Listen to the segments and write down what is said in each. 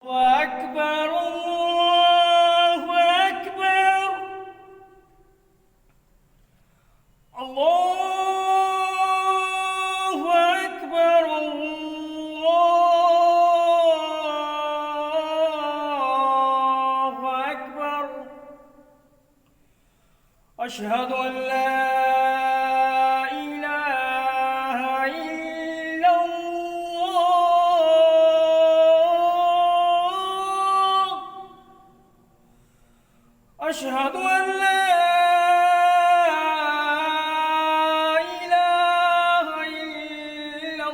أكبر الله أكبر الله أكبر الله أكبر أشهد أن لا إله إلا الله أشهد أن لا إله إلا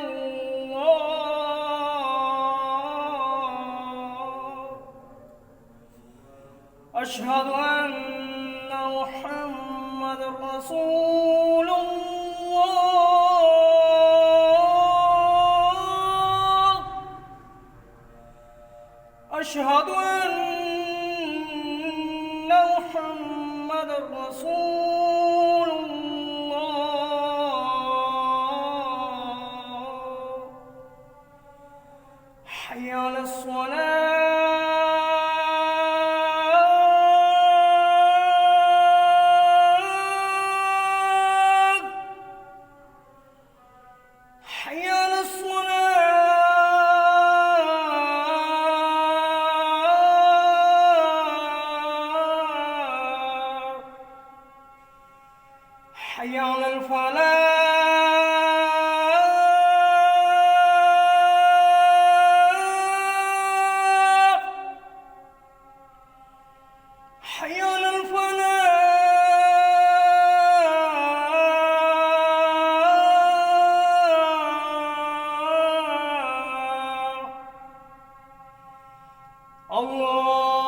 الله أشهد أن محمد رسول الله أشهد أن محمد رسول الله حي على الصلاة حي على الصلاة حي على الفلاح حي على الفلاح الله